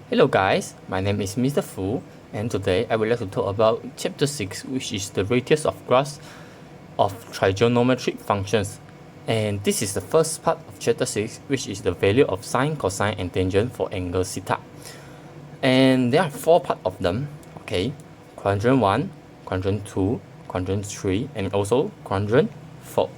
Hello guys, my name is Mr. Fu, and today I would like to talk about chapter 6, which is the radius of graphs of trigonometric functions. And this is the first part of chapter 6, which is the value of sine, cosine and tangent for angle theta. And there are 4 parts of them, okay? Quadrant 1, quadrant 2, quadrant 3 and also quadrant 4.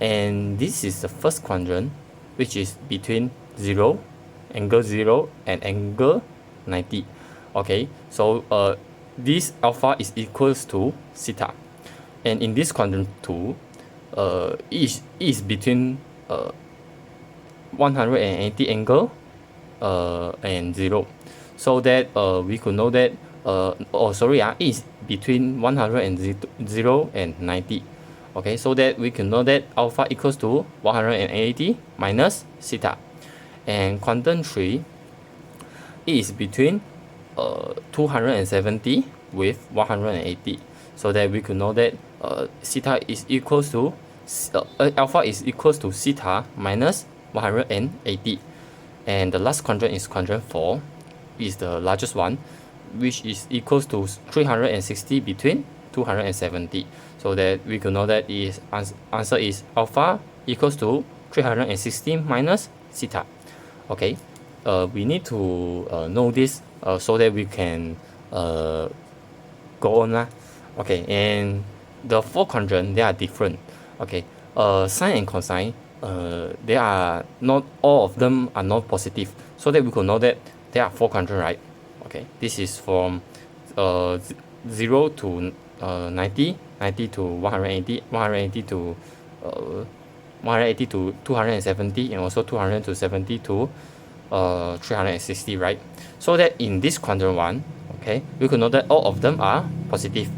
And this is the first quadrant, which is between 0, angle 0 and angle 90. Okay, so this alpha is equals to theta, and in this quadrant 2, is between 180 angle and 0, so that we could know that is between 100 and 90. Okay, so that we can know that alpha equals to 180 minus theta. And quadrant 3 is between 270 with 180, so that we could know that theta is equals to alpha is equals to theta minus 180. And the last quadrant is quadrant 4, is the largest one, which is equals to 360 between 270, so that we could know that is answer is alpha equals to 360 minus theta. Okay, we need to know this so that we can go on lah. Okay, and the 4 quadrant, they are different. Okay, sine and cosine, they are not all of them are not positive, so that we could know that there are 4 quadrant, right? Okay, this is from 0 to 90, 90 to 180, 180 to 180 to 270, and also 200 to 70 to 360, right? So that in this quadrant 1, okay, we could know that all of them are positive.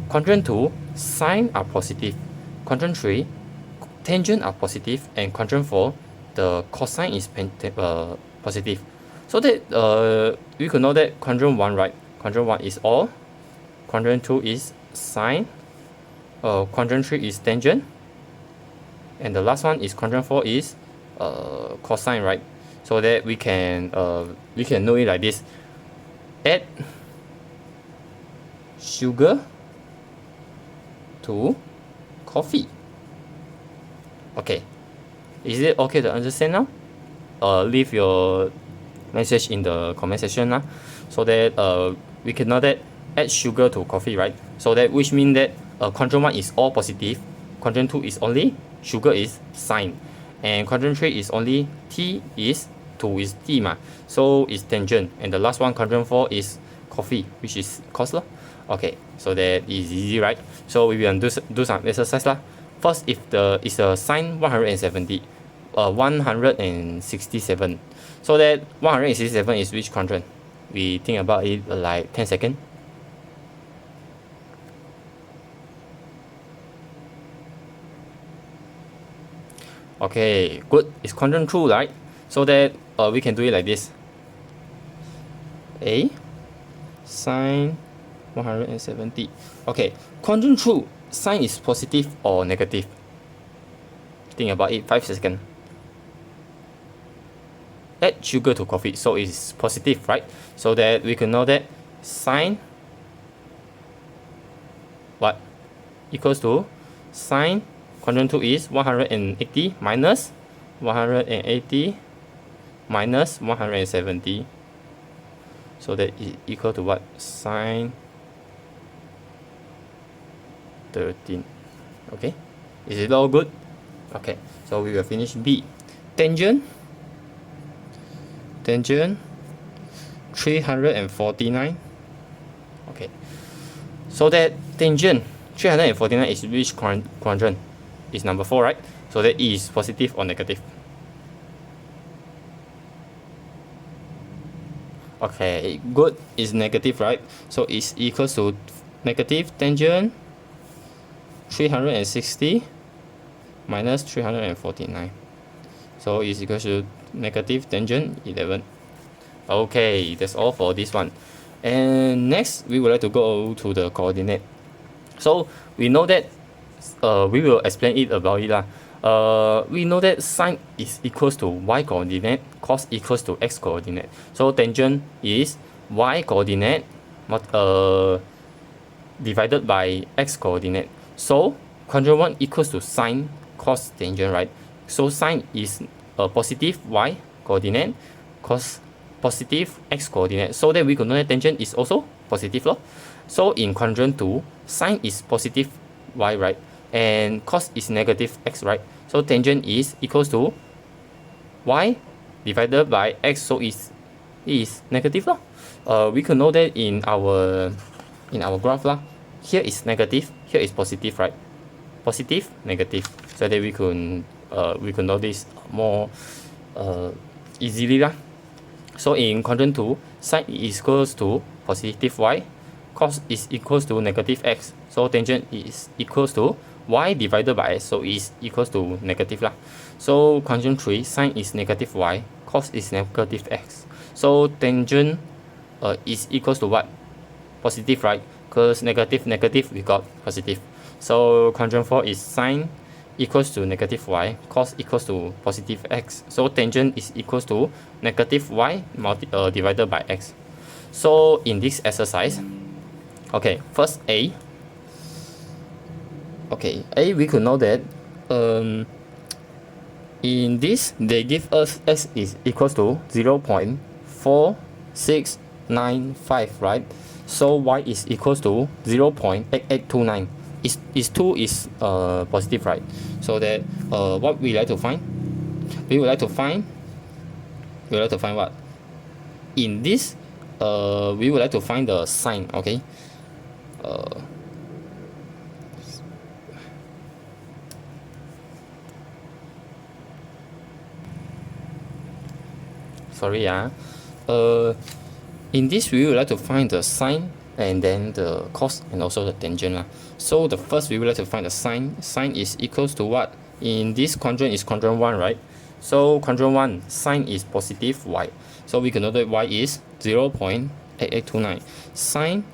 Quadrant 2, sine are positive. Quadrant 3, tangent are positive. And quadrant 4, the cosine is positive. So that we could know that quadrant 1, right? Quadrant 1 is all. Quadrant 2 is sine. Quadrant 3 is tangent. And the last one is quadrant 4 is cosine, right? So that we can know it like this: add sugar to coffee. Okay, is it okay to understand now? Leave your message in the comment section now, so that we can know that add sugar to coffee, right? So that which means that quadrant 1 is all positive, quadrant 2 is only sugar is sine, and quadrant 3 is only t is 2 is t ma, so it's tangent, and the last one quadrant 4 is coffee, which is cos lah. Okay, so that is easy, right? So we will do some exercise lah. First, if the is a sine 170, 167, so that 167 is which quadrant? We think about it like 10 seconds. Okay, good. It's quadrant 2, right? So that we can do it like this: a sine 170. Okay, quadrant 2, sine is positive or negative? Think about it, 5 seconds. Add sugar to coffee, so it's positive, right? So that we can know that sine what equals to sine quadrant 2 is 180 minus 180 minus 170, so that is equal to what? Sine 13. Okay, is it all good? Okay, so we will finish B. Tangent 349. Okay, so that tangent 349 is which quadrant? Is number 4, right? So that E is positive or negative? Okay, good, is negative, right? So it's equals to negative tangent 360 minus 349, so it's equals to negative tangent 11. Okay, that's all for this one. And next, we would like to go to the coordinate. So we know that we will explain it about it lah. We know that sine is equals to y coordinate, cos equals to x coordinate. So tangent is y coordinate divided by x coordinate. So quadrant 1 equals to sine cos tangent, right? So sine is a positive y coordinate, cos positive x coordinate. So that we could know that tangent is also positive lor. So in quadrant 2, sine is positive y, right? And cos is negative x, right? So tangent is equals to y divided by x, so it is negative lor. We could know that in our graph lah. Here is negative, here is positive, right? Positive, negative, so that we could know this more easily lah. So in quadrant 2, sine is equals to positive y, cos is equals to negative x. So tangent is equals to y divided by x, so is equals to negative lah. So quadrant 3, sine is negative y, cos is negative x. So tangent is equals to what? Positive, right? Because negative, negative, we got positive. So quadrant 4 is sine equals to negative y, cos equals to positive x. So tangent is equals to negative y divided by x. So in this exercise, okay, first A. Okay, A, we could know that in this, they give us x is equals to 0.4695, right? So y is equals to 0.8829. Is 2 is positive, right? So that what we like to find? We would like to find what? In this, we would like to find the sine, okay? Sorry, in this we would like to find the sine and then the cos and also the tangent lah. So the first we would like to find the sine. Sine is equals to what? In this quadrant is quadrant 1, right? So quadrant 1, sine is positive y. So we can know that y is 0.8829. Sine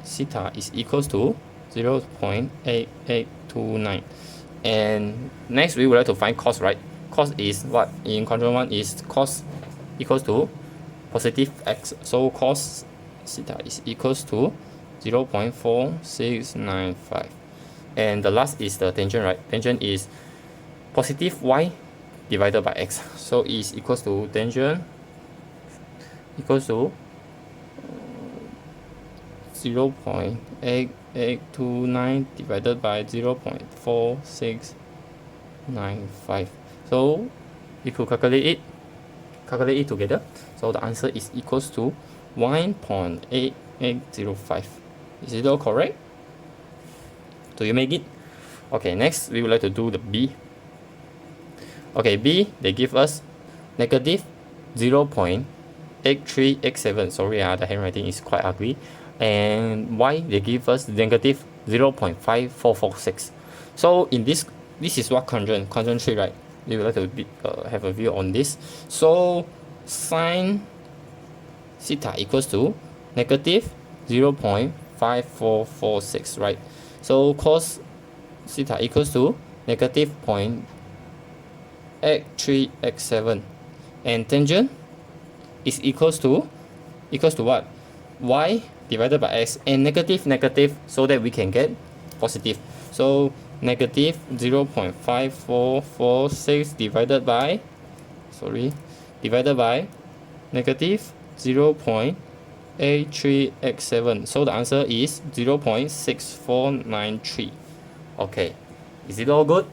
theta is equals to 0.8829. And next we would like to find cos, right? Cos is what? In quadrant 1 is cos equals to positive x. So cos theta is equals to 0.4695. And the last is the tangent, right? Tangent is positive y divided by x. So is equals to tangent equals to 0.8829 divided by 0.4695. So we could calculate it together. So the answer is equals to 1.8805. Is it all correct? Do you make it? Okay, next we would like to do the B. Okay, B, they give us negative 0.8387. Sorry, the handwriting is quite ugly. And Y, they give us negative 0.5446. So in this is what quadrant 3, right? We would like to have a view on this. So sine theta equals to negative 0.5446, right? So cos theta equals to negative 0.8387, and tangent is equals to what? Y divided by x, and negative, so that we can get positive. So negative 0.5446 divided by negative 0.8387. So the answer is 0.6493. Okay, is it all good?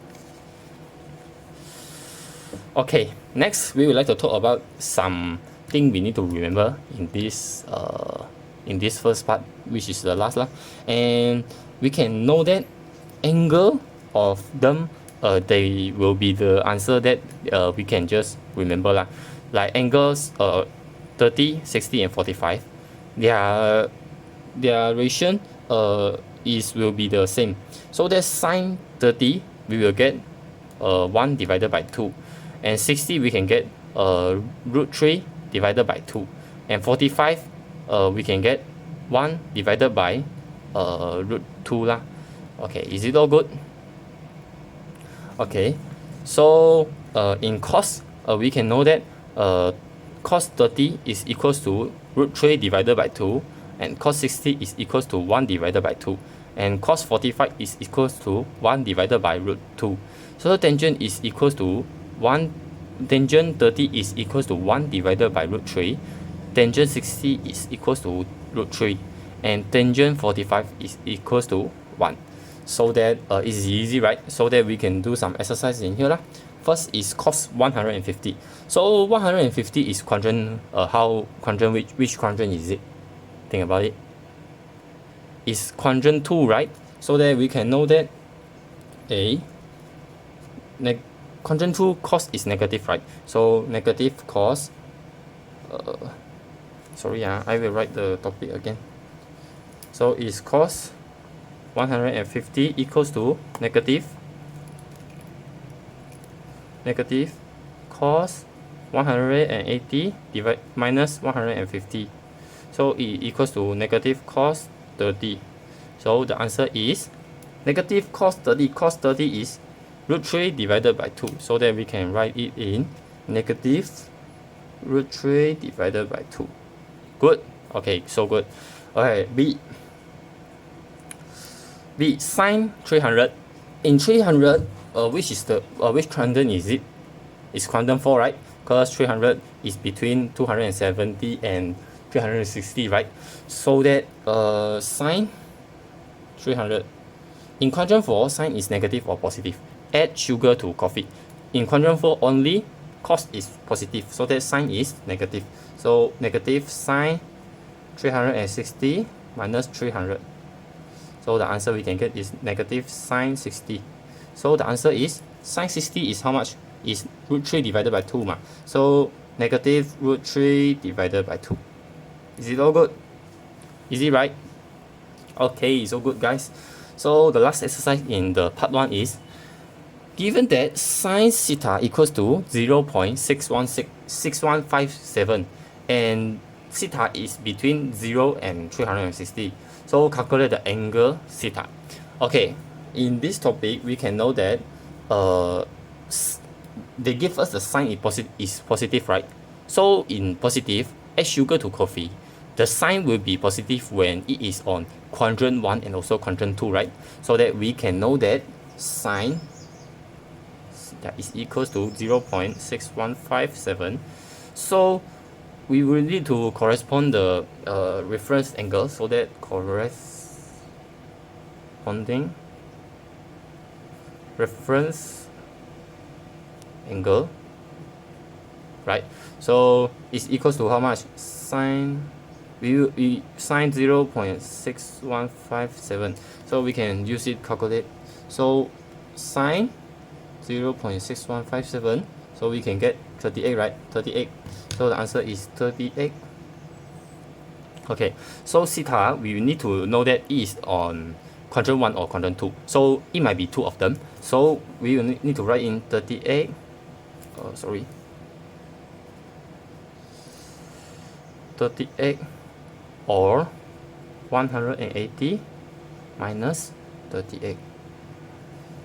Okay, next we would like to talk about something we need to remember in this first part, which is the last lah. And we can know that angle of them, they will be the answer that we can just remember lah. Like angles 30, 60 and 45, their ratio will be the same. So that sine 30 we will get 1 divided by 2, and 60 we can get root 3 divided by 2, and 45 we can get 1 divided by root 2 lah. Okay, is it all good? Okay, so in cos, we can know that cos 30 is equals to root 3 divided by 2, and cos 60 is equals to 1 divided by 2, and cos 45 is equals to 1 divided by root 2. So the tangent is equals to 1, tangent 30 is equals to 1 divided by root 3, tangent 60 is equals to root 3, and tangent 45 is equals to 1. So that it's easy, right? So that we can do some exercise in here lah. First is cos 150. So 150 is quadrant, which quadrant is it? Think about it. It's quadrant 2, right? So that we can know that quadrant 2 cos is negative, right? So negative cos, I will write the topic again. So is cos 150 equals to negative cos 180 minus 150. So it equals to negative cos 30. So the answer is negative cos 30. Cos 30 is root 3 divided by 2. So that we can write it in negative root 3 divided by 2. Good. Okay, so good. Okay, B sine 300. In 300, which is the which quadrant is it? It's quadrant 4, right? Because 300 is between 270 and 360, right? So that sine 300. In quadrant 4, sine is negative or positive. Add sugar to coffee. In quadrant 4 only, cos is positive. So that sine is negative. So negative sine 360 minus 300. So the answer we can get is negative sine 60. So the answer is sine 60 is how much? Is root 3 divided by 2 ma. So negative root 3 divided by 2. Is it all good? Easy, right? Okay, so good, guys. So the last exercise in the part 1 is, given that sine theta equals to 0.6157 and theta is between 0 and 360. So calculate the angle theta. Okay, in this topic, we can know that they give us the sign is positive, right? So in positive, add sugar to coffee. The sign will be positive when it is on quadrant 1 and also quadrant 2, right? So that we can know that sine that is equals to 0.6157. So we will need to correspond the reference angle, so that corresponding reference angle, right? So it's equals to how much? Sine, we sine 0.6157. So we can use it calculate. So sine 0.6157. So we can get 38, right? 38. So the answer is 38. Okay, so theta, we need to know that it is on quadrant 1 or quadrant 2. So it might be two of them. So we will need to write in 38. 38 or 180 minus 38.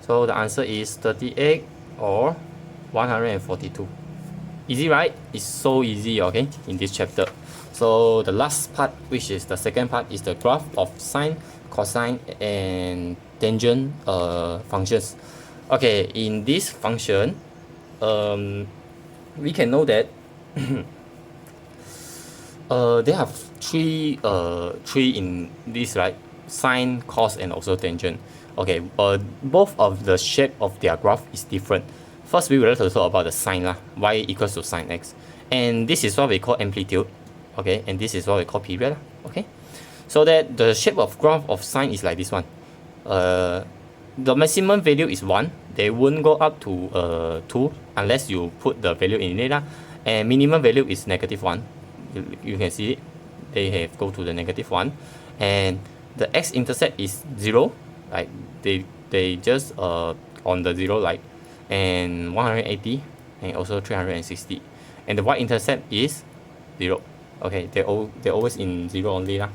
So the answer is 38 or 142. Easy, right? It's so easy, okay, in this chapter. So the last part, which is the second part, is the graph of sine, cosine, and tangent functions. Okay, in this function, we can know that they have three in this, right? Sine, cos, and also tangent. Okay, both of the shape of their graph is different. First, we will talk about the sine lah. Y equals to sine x, and this is what we call amplitude. Okay, and this is what we call period lah. Okay, so that the shape of graph of sine is like this one. The maximum value is 1. They won't go up to 2 unless you put the value in it lah. And minimum value is negative 1. You can see it. They have go to the negative 1, and the x-intercept is 0. Like they just on the 0, like, and 180 and also 360, and the y-intercept is 0. Okay, they're always in 0 only lah.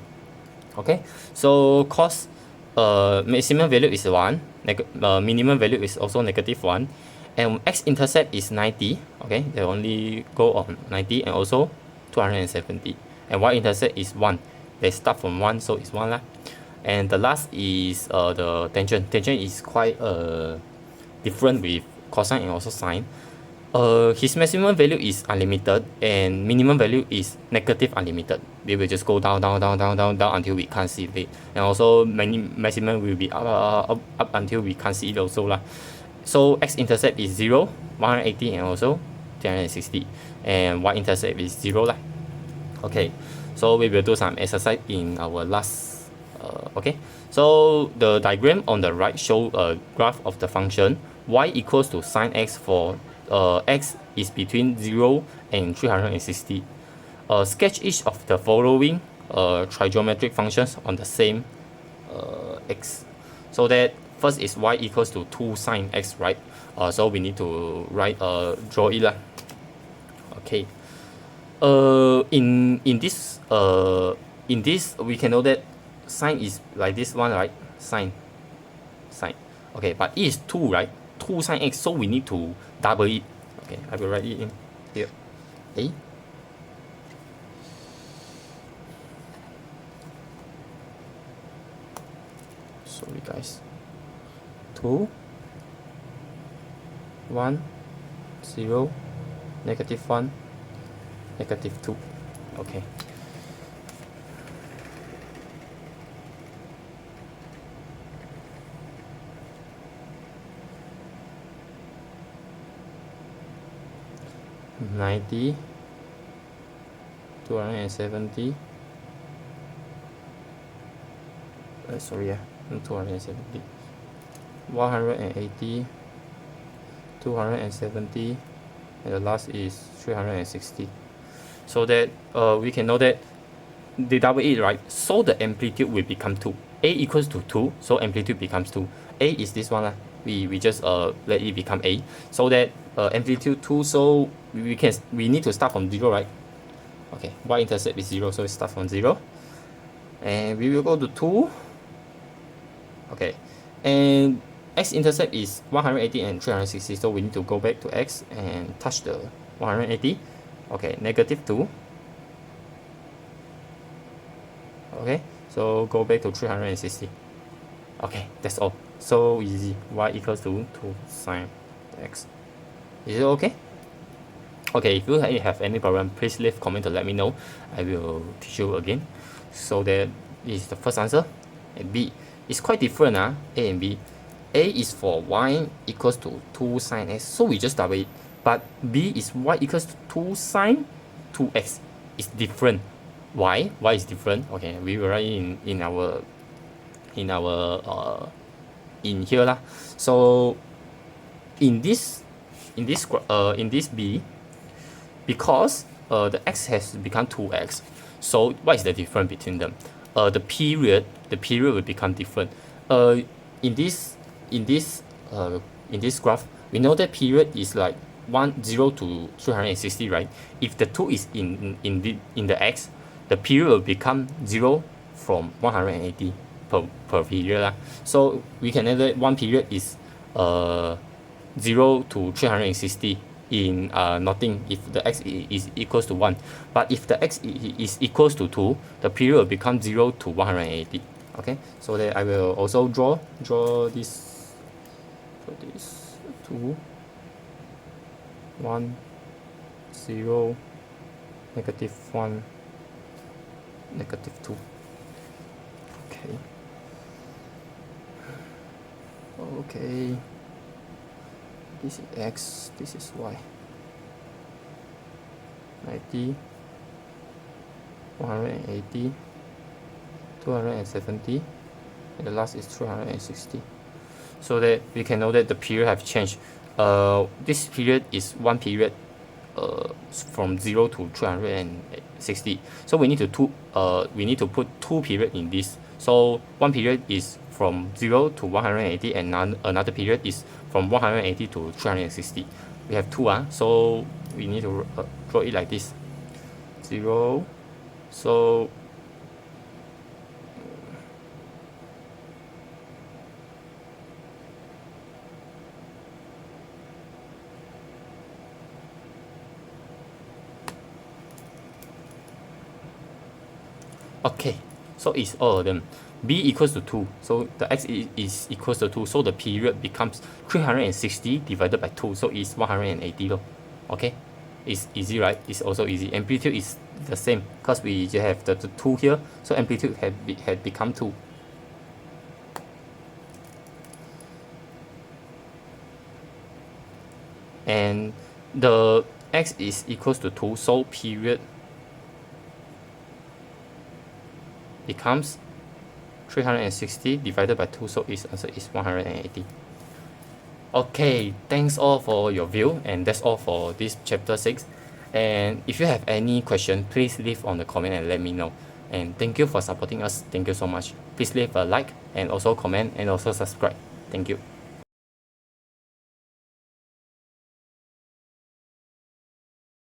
Okay, so cos maximum value is 1, minimum value is also -1, and x-intercept is 90. Okay, they only go on 90 and also 270, and y-intercept is 1. They start from 1, so it's 1 lah. And the last is the tangent. Tangent is quite different with cosine and also sine. His maximum value is unlimited and minimum value is negative unlimited. They will just go down, down, down, down, down, down until we can't see it. And also maximum will be up until we can't see it also lah. So x-intercept is 0, 180 and also 360. And y-intercept is 0 lah. Okay, so we will do some exercise in our last okay. So the diagram on the right show a graph of the function y equals to sine x for x is between 0 and 360. Sketch each of the following trigonometric functions on the same x. So that first is y equals to 2 sine x, right? So we need to write draw it lah. Okay. In this we can know that sine is like this one, right? Sine. Okay, but it is 2, right? 2 sine x, so we need to double it. Okay, I will write it in here. A. Sorry guys. 2, 1, 0, -1, -2. Okay. $90, 270. Sorry, 270. 180, 270, and the last is 360. So that we can know that they double it, right? So the amplitude will become 2. A equals to 2, so amplitude becomes 2. A is this one lah. We just let it become A, so that amplitude 2, so we need to start from 0, right? Okay, y-intercept is 0, so we start from 0, and we will go to 2. Okay, and x-intercept is 180 and 360, so we need to go back to x and touch the 180. Okay, -2. Okay, so go back to 360. Okay, that's all. So easy. Y equals to 2 sine x. Is it okay? Okay, if you have any problem, please leave comment to let me know. I will teach you again. So that is the first answer. And B, it's quite different, A and B. A is for y equals to 2 sine x, so we just double it. But B is y equals to 2 sine 2x. It's different. Why? Why is different? Okay, we will write in our in here lah. So in this B, because the x has become 2x, so what is the difference between them? The period will become different. In this graph, we know that period is like 0 to 360, right? If the 2 is in the x, the period will become 0 from 180 per period lah. So we can know that one period is 0 to 360 in nothing if the x is equals to 1. But if the x is equals to 2, the period will become 0 to 180. Okay, so that I will also draw this 2, 1, 0, -1, -2. Okay. Okay. This is x, this is y. 90, 180, 270, and the last is 360. So that we can know that the period have changed. This period is one period from 0 to 360. So we need to put two period in this. So one period is from 0 to 180 and another period is from 180 to 360. We have two, so we need to draw it like this. 0, so Okay, so it's all of them. B equals to 2, so the x is equals to 2, so the period becomes 360 divided by 2, so it's 180 though. Okay, it's easy, right? It's also easy. Amplitude is the same because we just have the 2 here, so amplitude had become 2. And the x is equals to 2, so period becomes 360 divided by 2, so its answer is 180. Okay, thanks all for your view, and that's all for this chapter 6. And if you have any question, please leave on the comment and let me know. And thank you for supporting us. Thank you so much. Please leave a like and also comment and also subscribe. Thank you.